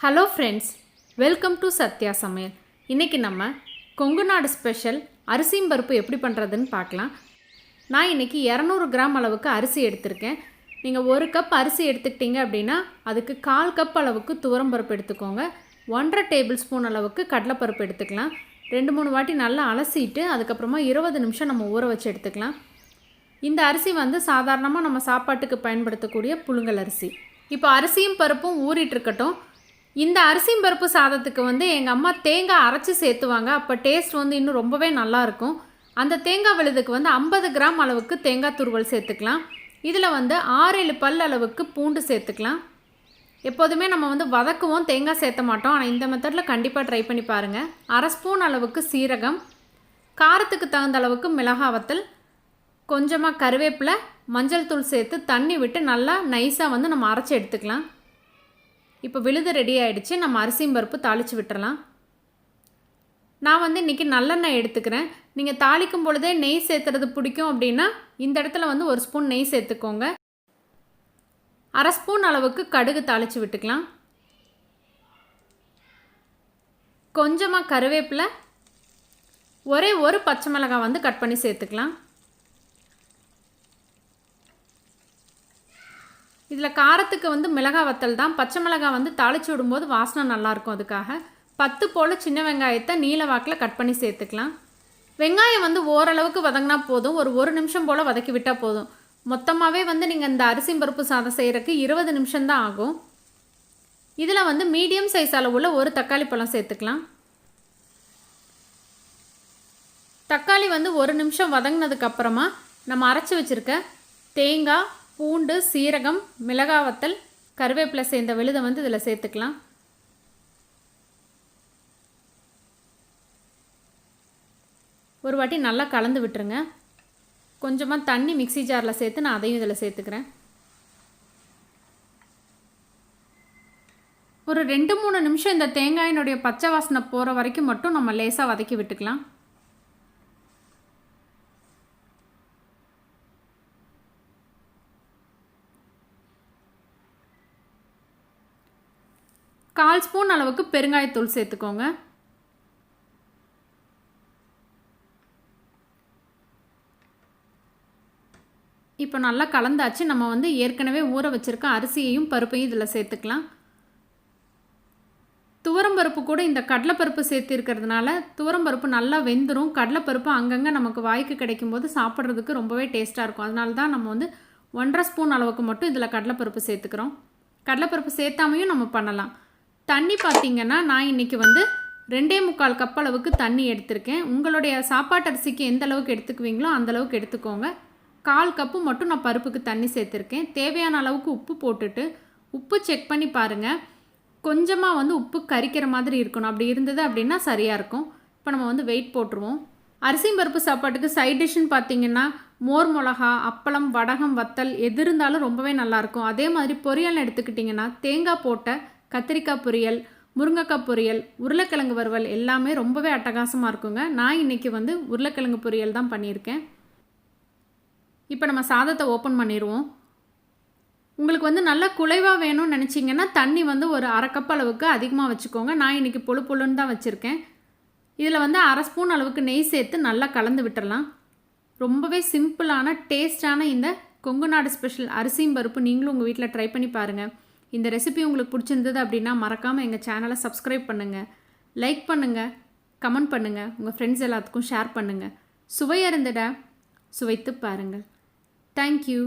Hello friends, welcome to Sathya சமையல். இன்றைக்கி நம்ம கொங்குநாடு ஸ்பெஷல் அரிசியும் பருப்பு எப்படி பண்ணுறதுன்னு பார்க்கலாம். நான் இன்றைக்கி 200 கிராம் அளவுக்கு அரிசி எடுத்திருக்கேன். நீங்கள் 1 கப் அரிசி எடுத்துக்கிட்டீங்க அப்படின்னா அதுக்கு 1/4 கப் அளவுக்கு துவரம் பருப்பு எடுத்துக்கோங்க. 1.5 டேபிள் ஸ்பூன் அளவுக்கு கடலைப்பருப்பு எடுத்துக்கலாம். 2-3 வாட்டி நல்லா அலசிட்டு அதுக்கப்புறமா 20 நிமிஷம் நம்ம ஊற வச்சு எடுத்துக்கலாம். இந்த அரிசி சாதாரணமாக நம்ம சாப்பாட்டுக்கு பயன்படுத்தக்கூடிய புழுங்கல் அரிசி. இப்போ அரிசியும் பருப்பும் ஊறிட்டு இருக்கட்டும். இந்த அரிசியும் பருப்பு சாதத்துக்கு எங்கள் அம்மா தேங்காய் அரைச்சி சேர்த்துவாங்க. அப்போ டேஸ்ட் இன்னும் ரொம்பவே நல்லாயிருக்கும். அந்த தேங்காய் விழுதுக்கு 50 கிராம் அளவுக்கு தேங்காய் துருவல் சேர்த்துக்கலாம். இதில் 6-7 பல் அளவுக்கு பூண்டு சேர்த்துக்கலாம். எப்போதுமே நம்ம வதக்குவோம், தேங்காய் சேர்த்த மாட்டோம். ஆனால் இந்த மெத்தடில் கண்டிப்பாக ட்ரை பண்ணி பாருங்கள். 1/2 ஸ்பூன் அளவுக்கு சீரகம், காரத்துக்கு தகுந்த அளவுக்கு மிளகாய் வத்தல், கொஞ்சமாக கருவேப்பிலை, மஞ்சள் தூள் சேர்த்து தண்ணி விட்டு நல்லா நைஸாக நம்ம அரைச்சி எடுத்துக்கலாம். இப்போ விழுது ரெடி ஆகிடுச்சு. நம்ம அரிசியும் பருப்பு தாளித்து விட்டுறலாம். நான் இன்றைக்கி நல்லெண்ணெய் எடுத்துக்கிறேன். நீங்கள் தாளிக்கும் பொழுதே நெய் சேர்த்துறது பிடிக்கும் அப்படின்னா இந்த இடத்துல 1 ஸ்பூன் நெய் சேர்த்துக்கோங்க. 1/2 ஸ்பூன் அளவுக்கு கடுகு தாளித்து விட்டுக்கலாம். கொஞ்சமாக கருவேப்பிலை, ஒரே ஒரு பச்சை மிளகாய் கட் பண்ணி சேர்த்துக்கலாம். இதில் காரத்துக்கு மிளகாய் வத்தல் தான். பச்சை மிளகாய் தாளித்து விடும்போது வாசனை நல்லாயிருக்கும். அதுக்காக 10 போல் சின்ன வெங்காயத்தை நீல வாக்கில் கட் பண்ணி சேர்த்துக்கலாம். வெங்காயம் ஓரளவுக்கு வதங்கினா போதும். ஒரு நிமிஷம் போல் வதக்கி விட்டால் போதும். மொத்தமாகவே நீங்கள் இந்த அரிசி பருப்பு சாதம் செய்கிறதுக்கு 20 நிமிஷம்தான் ஆகும். இதில் மீடியம் சைஸ் அளவுள்ள ஒரு தக்காளி பழம் சேர்த்துக்கலாம். தக்காளி 1 நிமிஷம் வதங்கினதுக்கப்புறமா நம்ம அரைச்சி வச்சுருக்க தேங்காய், பூண்டு, சீரகம், மிளகாய் வத்தல், கருவேப்பிலை சேர்ந்த விழுதை இதில் சேர்த்துக்கலாம். ஒரு வாட்டி நல்லா கலந்து விட்டுருங்க. கொஞ்சமாக தண்ணி மிக்ஸி ஜாரில் சேர்த்து நான் அதையும் இதில் சேர்த்துக்கிறேன். ஒரு 2-3 நிமிஷம் இந்த தேங்காயினுடைய பச்சை வாசனை போகிற வரைக்கும் மட்டும் நம்ம லேசாக வதக்கி விட்டுக்கலாம். கால் ஸ்பூன் அளவுக்கு பெருங்காயத்தூள் சேர்த்துக்கோங்க. இப்போ நல்லா கலந்தாச்சு. நம்ம ஏற்கனவே ஊற வச்சுருக்க அரிசியையும் பருப்பையும் இதில் சேர்த்துக்கலாம். துவரம்பருப்பு கூட இந்த கடலைப்பருப்பு சேர்த்துருக்கிறதுனால துவரம்பருப்பு நல்லா வெந்துடும். கடலைப்பருப்பு அங்கங்கே நமக்கு வாய்க்கு கிடைக்கும்போது சாப்பிட்றதுக்கு ரொம்பவே டேஸ்ட்டாக இருக்கும். அதனால தான் நம்ம 1.5 ஸ்பூன் அளவுக்கு மட்டும் இதில் கடலைப்பருப்பு சேர்த்துக்கிறோம். கடலைப்பருப்பு சேர்த்தாமையும் நம்ம பண்ணலாம். தண்ணி பார்த்திங்கன்னா நான் இன்றைக்கி 2.25 கப் அளவுக்கு தண்ணி எடுத்திருக்கேன். உங்களுடைய சாப்பாட்டு அரிசிக்கு எந்த அளவுக்கு எடுத்துக்குவீங்களோ அந்தளவுக்கு எடுத்துக்கோங்க. 1/4 கப்பு மட்டும் நான் பருப்புக்கு தண்ணி சேர்த்துருக்கேன். தேவையான அளவுக்கு உப்பு போட்டுட்டு உப்பு செக் பண்ணி பாருங்கள். கொஞ்சமாக உப்பு கரிக்கிற மாதிரி இருக்கணும். அப்படி இருந்தது அப்படின்னா சரியாக இருக்கும். இப்போ நம்ம வெயிட் போட்டுருவோம். அரிசியும் பருப்பு சாப்பாட்டுக்கு சைட் டிஷ்ஷுன்னு பார்த்திங்கன்னா மோர் மிளகா, அப்பளம், வடகம், வத்தல் எது இருந்தாலும் ரொம்பவே நல்லாயிருக்கும். அதே மாதிரி பொரியல் எடுத்துக்கிட்டிங்கன்னா தேங்காய் போட்ட கத்திரிக்காய் பொரியல், முருங்கைக்காய் பொரியல், உருளைக்கிழங்கு வறுவல் எல்லாமே ரொம்பவே அட்டகாசமாக இருக்குங்க. நான் இன்றைக்கி உருளைக்கிழங்கு பொரியல் தான் பண்ணியிருக்கேன். இப்போ நம்ம சாதத்தை ஓப்பன் பண்ணிடுவோம். உங்களுக்கு நல்லா குழைவாக வேணும்னு நினச்சிங்கன்னா தண்ணி ஒரு 1/2 கப் அளவுக்கு அதிகமாக வச்சுக்கோங்க. நான் இன்றைக்கி பொழுன்னு தான் வச்சுருக்கேன். இதில் 1/2 ஸ்பூன் அளவுக்கு நெய் சேர்த்து நல்லா கலந்து விட்டுடலாம். ரொம்பவே சிம்பிளான டேஸ்டான இந்த கொங்குநாடு ஸ்பெஷல் அரிசியும் பருப்பு நீங்களும் உங்கள் வீட்டில் ட்ரை பண்ணி பாருங்கள். இந்த ரெசிபி உங்களுக்கு பிடிச்சிருந்தது அப்படின்னா மறக்காமல் எங்கள் சேனலை சப்ஸ்கிரைப் பண்ணுங்கள், லைக் பண்ணுங்கள், கமெண்ட் பண்ணுங்கள், உங்கள் ஃப்ரெண்ட்ஸ் எல்லாத்துக்கும் ஷேர் பண்ணுங்கள். சுவையறிந்திட சுவைத்து பாருங்கள். தேங்க்யூ.